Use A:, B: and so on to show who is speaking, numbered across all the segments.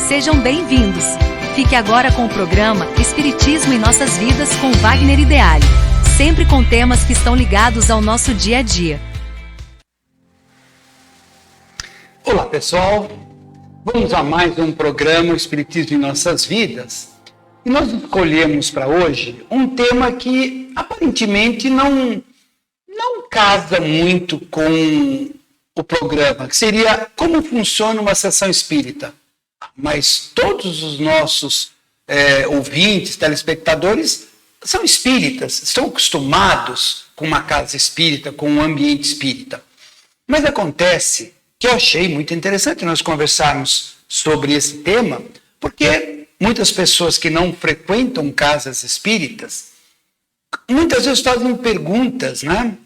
A: Sejam bem-vindos. Fique agora com o programa Espiritismo em Nossas Vidas com Wagner Ideale, sempre com temas que estão ligados ao nosso dia a dia.
B: Olá pessoal, vamos a mais um programa Espiritismo em Nossas Vidas. E nós escolhemos para hoje um tema que aparentemente não casa muito com o programa, que seria como funciona uma sessão espírita. Mas todos os nossos ouvintes, telespectadores, são espíritas, estão acostumados com uma casa espírita, com um ambiente espírita. Mas acontece que eu achei muito interessante nós conversarmos sobre esse tema, porque muitas pessoas que não frequentam casas espíritas, muitas vezes fazem perguntas, né?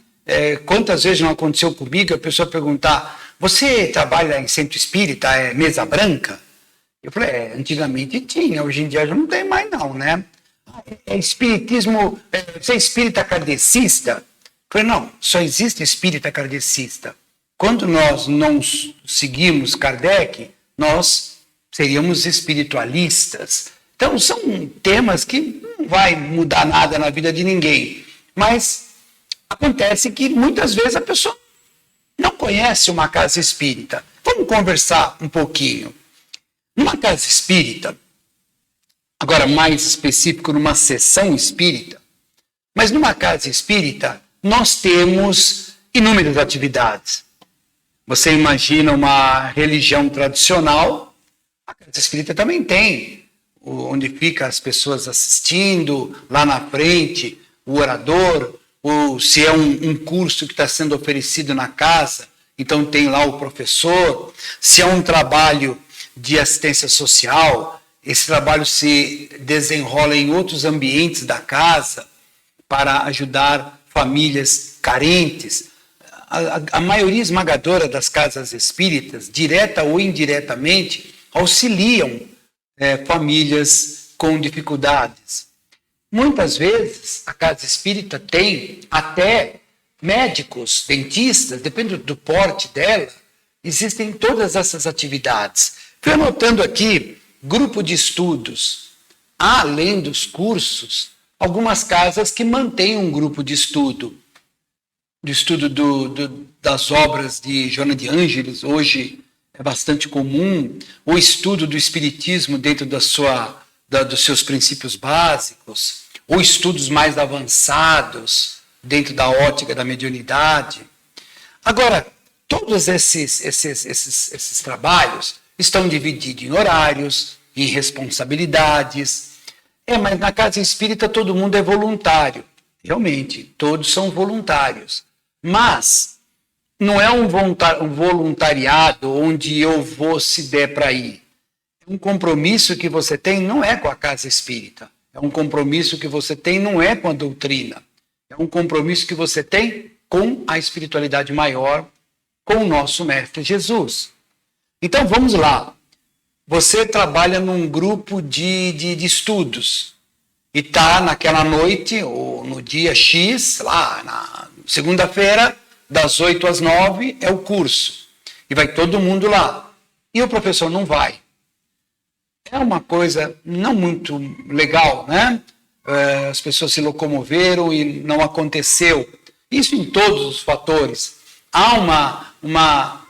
B: Quantas vezes não aconteceu comigo a pessoa perguntar: você trabalha em centro espírita, é mesa branca? Eu falei: antigamente tinha, hoje em dia já não tem mais não, né? É espiritismo, você é espírita kardecista? Eu falei: não, só existe espírita kardecista. Quando nós não seguimos Kardec, nós seríamos espiritualistas. Então são temas que não vai mudar nada na vida de ninguém, mas acontece que muitas vezes a pessoa não conhece uma casa espírita. Vamos conversar um pouquinho. Numa casa espírita, agora mais específico, numa sessão espírita, mas numa casa espírita nós temos inúmeras atividades. Você imagina uma religião tradicional, a casa espírita também tem, onde fica as pessoas assistindo, lá na frente, o orador, ou se é um curso que está sendo oferecido na casa, então tem lá o professor. Se é um trabalho de assistência social, esse trabalho se desenrola em outros ambientes da casa para ajudar famílias carentes. A maioria esmagadora das casas espíritas, direta ou indiretamente, auxiliam famílias com dificuldades. Muitas vezes a casa espírita tem até médicos, dentistas, depende do porte dela, existem todas essas atividades. Fui anotando aqui grupo de estudos. Além dos cursos, algumas casas que mantêm um grupo de estudo. De estudo das obras de Joana de Ângeles, hoje é bastante comum, o estudo do espiritismo dentro dos seus princípios básicos, ou estudos mais avançados dentro da ótica da mediunidade. Agora, todos esses trabalhos estão divididos em horários, em responsabilidades. Mas na casa espírita todo mundo é voluntário. Realmente, todos são voluntários. Mas não é um voluntariado onde eu vou se der para ir. Um compromisso que você tem não é com a casa espírita. É um compromisso que você tem não é com a doutrina. É um compromisso que você tem com a espiritualidade maior, com o nosso Mestre Jesus. Então vamos lá. Você trabalha num grupo de estudos e está naquela noite ou no dia X, lá na segunda-feira, das 8 às 9, é o curso. E vai todo mundo lá. E o professor não vai. É uma coisa não muito legal, né? As pessoas se locomoveram e não aconteceu. Isso em todos os fatores. Há uma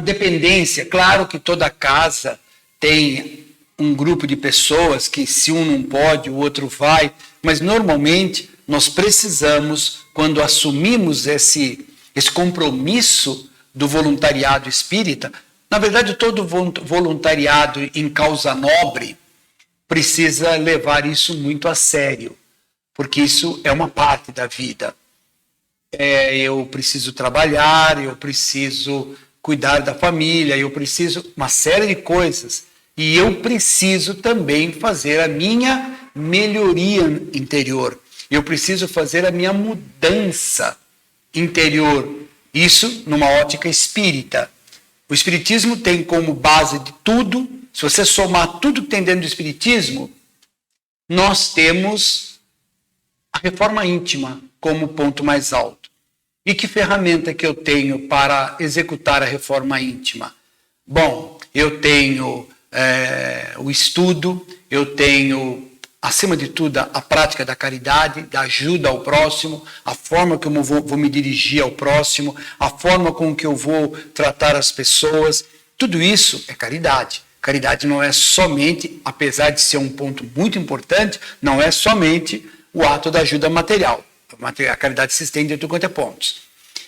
B: dependência. Claro que toda casa tem um grupo de pessoas que se um não pode, o outro vai. Mas normalmente nós precisamos, quando assumimos esse compromisso do voluntariado espírita, na verdade, todo voluntariado em causa nobre precisa levar isso muito a sério, porque isso é uma parte da vida. Eu preciso trabalhar, eu preciso cuidar da família, eu preciso uma série de coisas. E eu preciso também fazer a minha melhoria interior. Eu preciso fazer a minha mudança interior. Isso numa ótica espírita. O espiritismo tem como base de tudo, se você somar tudo que tem dentro do espiritismo, nós temos a reforma íntima como ponto mais alto. E que ferramenta que eu tenho para executar a reforma íntima? Bom, eu tenho o estudo, eu tenho, acima de tudo, a prática da caridade, da ajuda ao próximo, a forma como eu vou me dirigir ao próximo, a forma com que eu vou tratar as pessoas. Tudo isso é caridade. Caridade não é somente, apesar de ser um ponto muito importante, não é somente o ato da ajuda material. A caridade se estende em tudo quanto é pontos.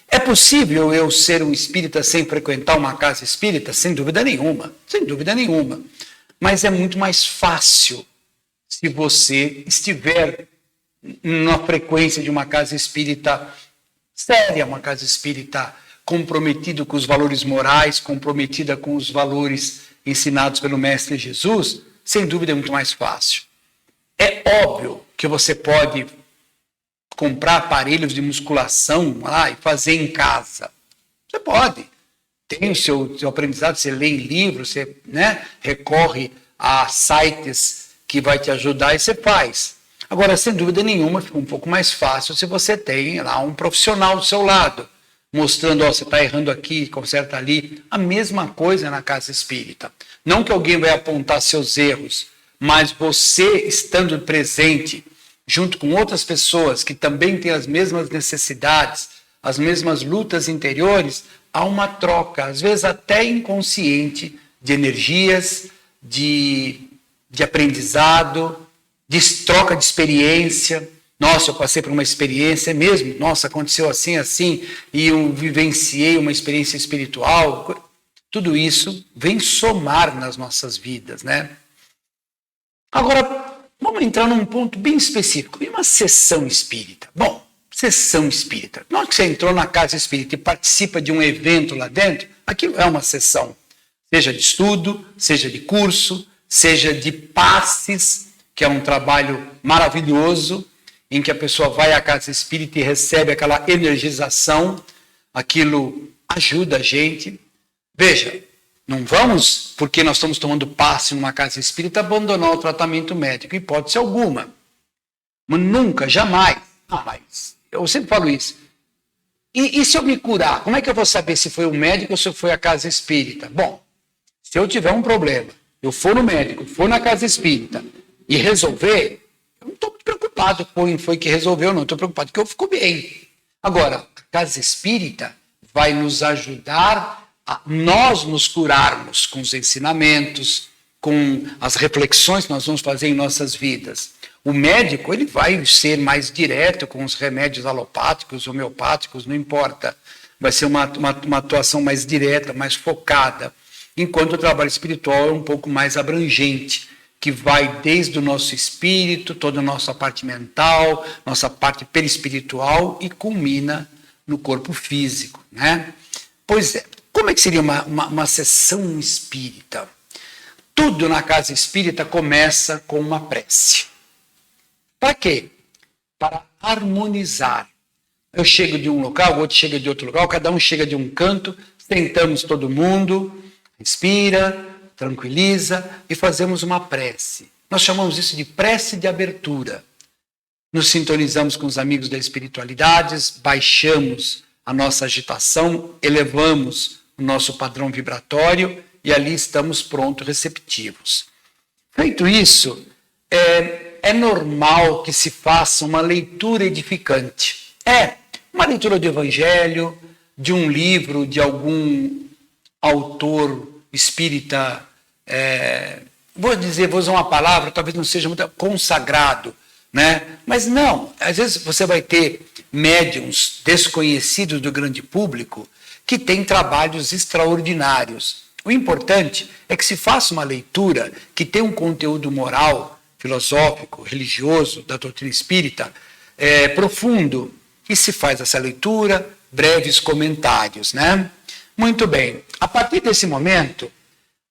B: É possível eu ser um espírita sem frequentar uma casa espírita? Sem dúvida nenhuma, sem dúvida nenhuma. Mas é muito mais fácil se você estiver na frequência de uma casa espírita séria, uma casa espírita comprometida com os valores morais, comprometida com os valores ensinados pelo Mestre Jesus, sem dúvida é muito mais fácil. É óbvio que você pode comprar aparelhos de musculação lá e fazer em casa. Você pode. Tem o seu aprendizado, você lê em livros, você recorre a sites que vai te ajudar e você faz. Agora, sem dúvida nenhuma, fica um pouco mais fácil se você tem lá um profissional do seu lado, mostrando, você está errando aqui, conserta ali. A mesma coisa na casa espírita. Não que alguém vai apontar seus erros, mas você estando presente, junto com outras pessoas que também têm as mesmas necessidades, as mesmas lutas interiores, há uma troca, às vezes até inconsciente, de energias, de aprendizado, de troca de experiência. Nossa, eu passei por uma experiência mesmo, nossa, aconteceu assim, assim, e eu vivenciei uma experiência espiritual. Tudo isso vem somar nas nossas vidas, né? Agora, vamos entrar num ponto bem específico. E uma sessão espírita? Bom, sessão espírita. Na hora que você entrou na casa espírita e participa de um evento lá dentro, aquilo é uma sessão. Seja de estudo, seja de curso, seja de passes, que é um trabalho maravilhoso, em que a pessoa vai à casa espírita e recebe aquela energização, aquilo ajuda a gente. Veja, não vamos, porque nós estamos tomando passe numa casa espírita, abandonar o tratamento médico, hipótese alguma. Mas nunca, jamais. Mas eu sempre falo isso. E se eu me curar, como é que eu vou saber se foi o médico ou se foi a casa espírita? Bom, se eu tiver um problema, eu for no médico, for na casa espírita e resolver, eu não estou preocupado com quem foi que resolveu, não. Estou preocupado que eu fico bem. Agora, a casa espírita vai nos ajudar a nós nos curarmos com os ensinamentos, com as reflexões que nós vamos fazer em nossas vidas. O médico, ele vai ser mais direto com os remédios alopáticos, homeopáticos, não importa. Vai ser uma atuação mais direta, mais focada. Enquanto o trabalho espiritual é um pouco mais abrangente, que vai desde o nosso espírito, toda a nossa parte mental, nossa parte perispiritual e culmina no corpo físico, né? Pois é, como é que seria uma sessão espírita? Tudo na casa espírita começa com uma prece. Para quê? Para harmonizar. Eu chego de um local, o outro chega de outro local, cada um chega de um canto, sentamos todo mundo, respira, tranquiliza e fazemos uma prece. Nós chamamos isso de prece de abertura. Nos sintonizamos com os amigos da espiritualidade, baixamos a nossa agitação, elevamos o nosso padrão vibratório e ali estamos prontos, receptivos. Feito isso, é normal que se faça uma leitura edificante. Uma leitura do Evangelho, de um livro, de algum autor espírita, vou usar uma palavra, talvez não seja muito consagrado, né? Mas não, às vezes você vai ter médiuns desconhecidos do grande público que têm trabalhos extraordinários. O importante é que se faça uma leitura que tenha um conteúdo moral, filosófico, religioso, da doutrina espírita, profundo, e se faz essa leitura, breves comentários, né? Muito bem, a partir desse momento,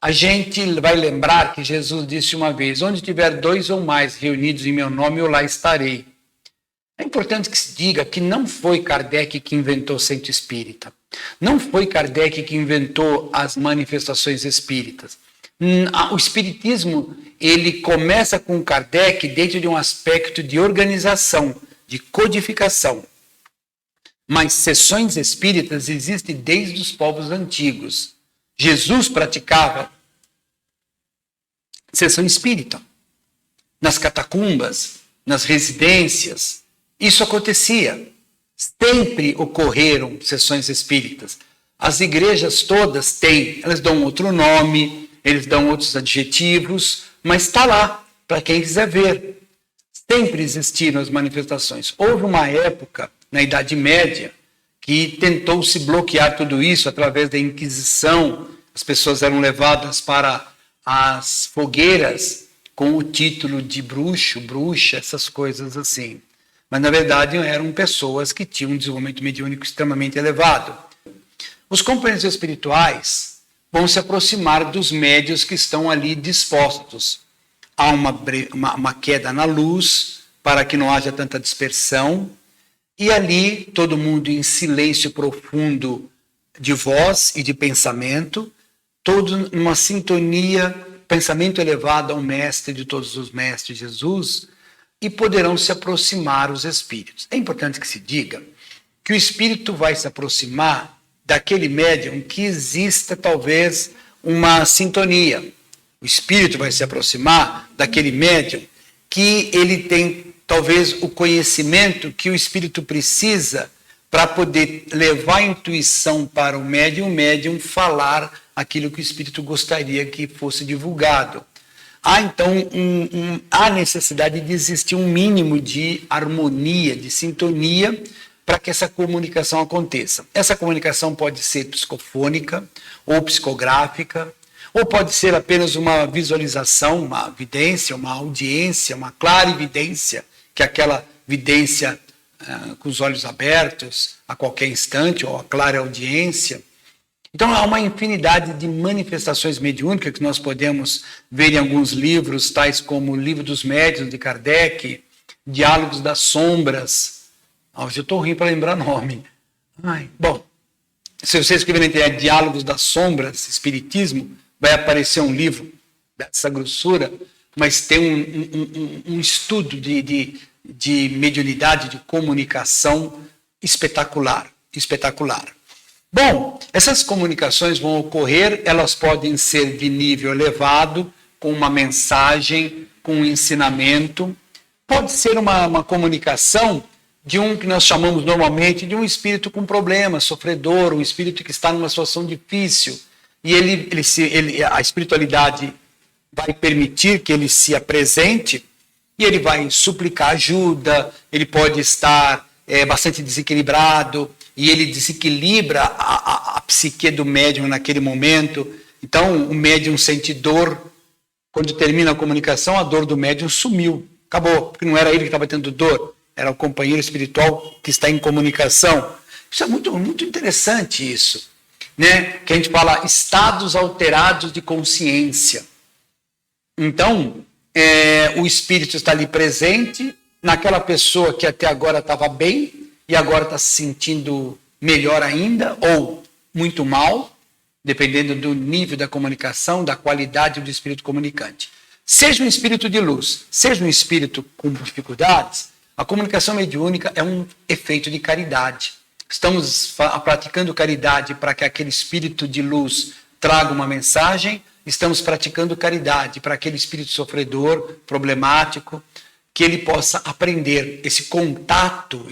B: a gente vai lembrar que Jesus disse uma vez, onde tiver 2 ou mais reunidos em meu nome, eu lá estarei. É importante que se diga que não foi Kardec que inventou o centro espírita. Não foi Kardec que inventou as manifestações espíritas. O espiritismo, ele começa com Kardec dentro de um aspecto de organização, de codificação. Mas sessões espíritas existem desde os povos antigos. Jesus praticava sessão espírita. Nas catacumbas, nas residências, isso acontecia. Sempre ocorreram sessões espíritas. As igrejas todas têm, elas dão outro nome, eles dão outros adjetivos, mas está lá, para quem quiser ver. Sempre existiram as manifestações. Houve uma época, na Idade Média, que tentou se bloquear tudo isso através da Inquisição. As pessoas eram levadas para as fogueiras com o título de bruxo, bruxa, essas coisas assim. Mas, na verdade, eram pessoas que tinham um desenvolvimento mediúnico extremamente elevado. Os companheiros espirituais vão se aproximar dos médios que estão ali dispostos. Há uma queda na luz para que não haja tanta dispersão. E ali, todo mundo em silêncio profundo de voz e de pensamento, todo numa sintonia, pensamento elevado ao mestre de todos os mestres, Jesus, e poderão se aproximar os espíritos. É importante que se diga que o espírito vai se aproximar daquele médium que exista talvez uma sintonia. O espírito vai se aproximar daquele médium que ele tem talvez o conhecimento que o espírito precisa para poder levar a intuição para o médium falar aquilo que o espírito gostaria que fosse divulgado. Há então há necessidade de existir um mínimo de harmonia, de sintonia, para que essa comunicação aconteça. Essa comunicação pode ser psicofônica ou psicográfica, ou pode ser apenas uma visualização, uma vidência, uma audiência, uma clarividência, que é aquela vidência com os olhos abertos a qualquer instante, ou a clara audiência. Então, há uma infinidade de manifestações mediúnicas que nós podemos ver em alguns livros, tais como o Livro dos Médiuns, de Kardec, Diálogos das Sombras. Hoje eu estou rindo para lembrar nome. Bom, se você escrever na internet Diálogos das Sombras, Espiritismo, vai aparecer um livro dessa grossura, mas tem um estudo de mediunidade, de comunicação espetacular. Bom, essas comunicações vão ocorrer, elas podem ser de nível elevado, com uma mensagem, com um ensinamento. Pode ser uma comunicação de um que nós chamamos normalmente de um espírito com problema, sofredor, um espírito que está numa situação difícil. E a espiritualidade vai permitir que ele se apresente e ele vai suplicar ajuda, ele pode estar bastante desequilibrado e ele desequilibra a psique do médium naquele momento. Então, o médium sente dor. Quando termina a comunicação, a dor do médium sumiu, acabou, porque não era ele que estava tendo dor, era o companheiro espiritual que está em comunicação. Isso é muito, muito interessante isso, né? Que a gente fala estados alterados de consciência. Então, o espírito está ali presente naquela pessoa que até agora estava bem e agora está se sentindo melhor ainda ou muito mal, dependendo do nível da comunicação, da qualidade do espírito comunicante. Seja um espírito de luz, seja um espírito com dificuldades, a comunicação mediúnica é um efeito de caridade. Estamos praticando caridade para que aquele espírito de luz traga uma mensagem, estamos praticando caridade para aquele espírito sofredor, problemático, que ele possa aprender. Esse contato,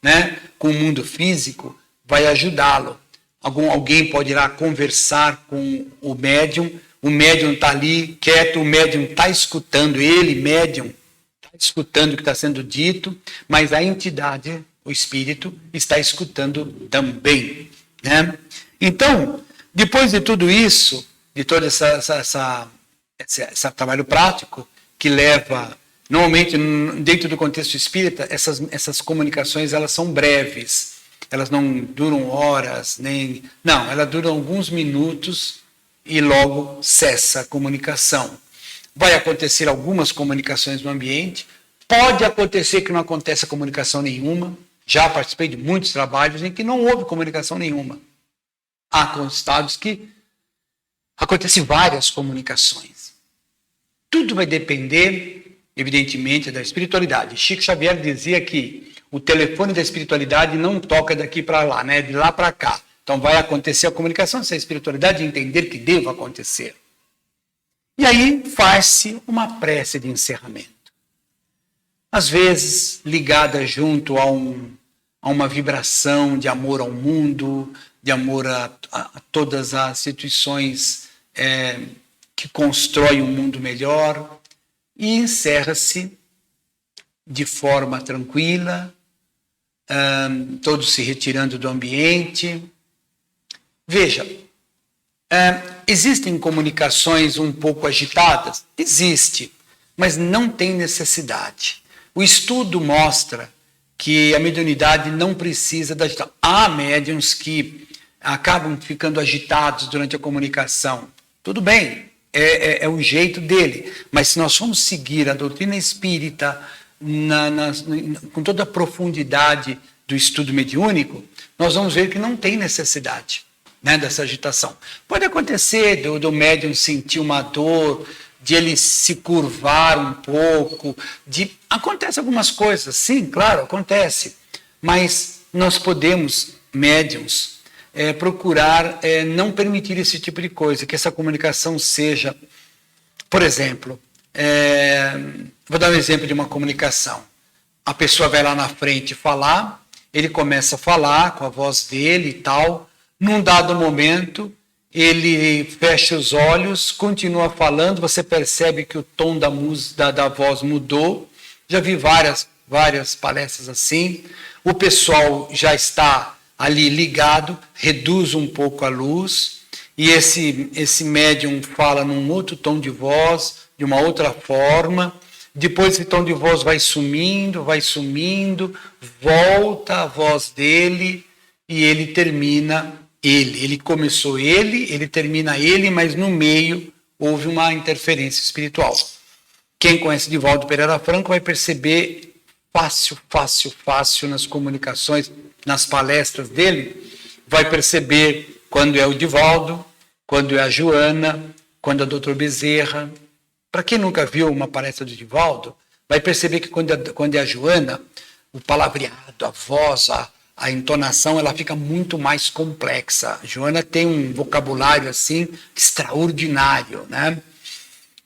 B: né, com o mundo físico vai ajudá-lo. Alguém pode ir lá conversar com o médium está ali quieto, o médium está escutando, médium, está escutando o que está sendo dito, mas a entidade, o espírito, está escutando também, né? Então, depois de tudo isso, de todo esse trabalho prático, que leva, normalmente, dentro do contexto espírita, essas comunicações, elas são breves, elas não duram horas, elas duram alguns minutos e logo cessa a comunicação. Vai acontecer algumas comunicações no ambiente, pode acontecer que não aconteça comunicação nenhuma, já participei de muitos trabalhos em que não houve comunicação nenhuma. Há constados que acontecem várias comunicações. Tudo vai depender, evidentemente, da espiritualidade. Chico Xavier dizia que o telefone da espiritualidade não toca daqui para lá, né? De lá para cá. Então vai acontecer a comunicação se a espiritualidade entender que deva acontecer. E aí faz-se uma prece de encerramento. Às vezes ligada junto a uma vibração de amor ao mundo, de amor a todas as instituições que constroem um mundo melhor, e encerra-se de forma tranquila, todos se retirando do ambiente. Veja, existem comunicações um pouco agitadas? Existe, mas não tem necessidade. O estudo mostra que a mediunidade não precisa da agitação. Há médiuns que acabam ficando agitados durante a comunicação. Tudo bem, é o jeito dele. Mas se nós formos seguir a doutrina espírita com toda a profundidade do estudo mediúnico, nós vamos ver que não tem necessidade, né, dessa agitação. Pode acontecer do médium sentir uma dor, de ele se curvar um pouco, acontece algumas coisas, sim, claro, acontece, mas nós podemos, médiuns, procurar não permitir esse tipo de coisa, que essa comunicação seja, por exemplo, vou dar um exemplo de uma comunicação. A pessoa vai lá na frente falar, ele começa a falar com a voz dele e tal, num dado momento ele fecha os olhos, continua falando, você percebe que o tom da voz mudou. Já vi várias palestras assim. O pessoal já está ali ligado, reduz um pouco a luz, e esse médium fala num outro tom de voz, de uma outra forma. Depois esse tom de voz vai sumindo, volta a voz dele e ele termina ele começou ele termina ele, mas no meio houve uma interferência espiritual. Quem conhece Divaldo Pereira Franco vai perceber fácil nas comunicações, nas palestras dele, vai perceber quando é o Divaldo, quando é a Joana, quando é o Dr. Bezerra. Para quem nunca viu uma palestra do Divaldo, vai perceber que quando é a Joana, o palavreado, a voz, a entonação, ela fica muito mais complexa. A Joana tem um vocabulário assim extraordinário, né?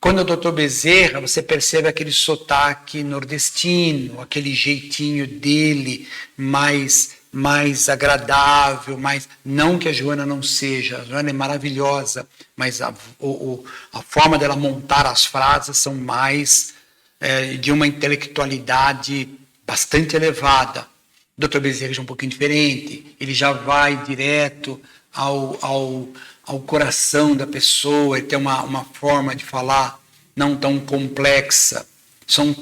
B: Quando é o Dr. Bezerra, você percebe aquele sotaque nordestino, aquele jeitinho dele mais agradável, não que a Joana não seja, a Joana é maravilhosa, mas a forma dela montar as frases são mais de uma intelectualidade bastante elevada. O Dr. Bezerra já é um pouquinho diferente, ele já vai direto ao coração da pessoa, ele tem uma forma de falar não tão complexa. São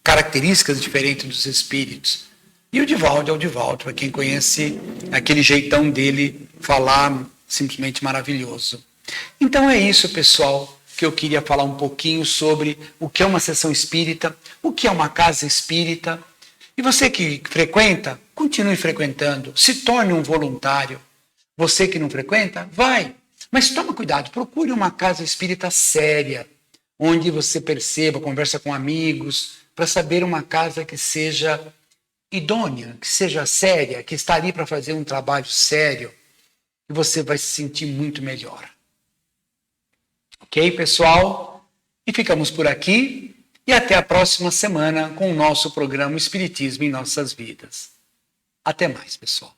B: características diferentes dos espíritos. E o Divaldo é o Divaldo, para quem conhece aquele jeitão dele falar simplesmente maravilhoso. Então é isso, pessoal, que eu queria falar um pouquinho sobre o que é uma sessão espírita, o que é uma casa espírita. E você que frequenta, continue frequentando, se torne um voluntário. Você que não frequenta, vai. Mas toma cuidado, procure uma casa espírita séria, onde você perceba, conversa com amigos, para saber uma casa que seja idônea, que seja séria, que está ali para fazer um trabalho sério, e você vai se sentir muito melhor. Ok, pessoal? E ficamos por aqui. E até a próxima semana com o nosso programa Espiritismo em Nossas Vidas. Até mais, pessoal.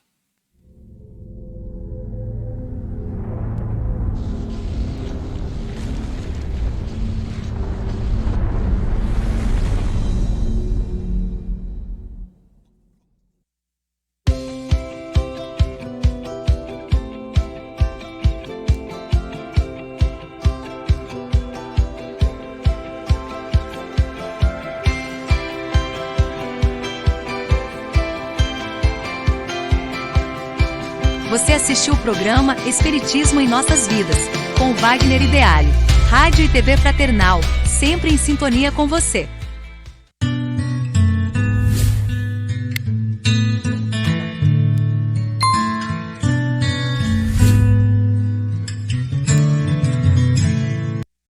A: Você assistiu o programa Espiritismo em Nossas Vidas, com Wagner Ideale. Rádio e TV Fraternal, sempre em sintonia com você.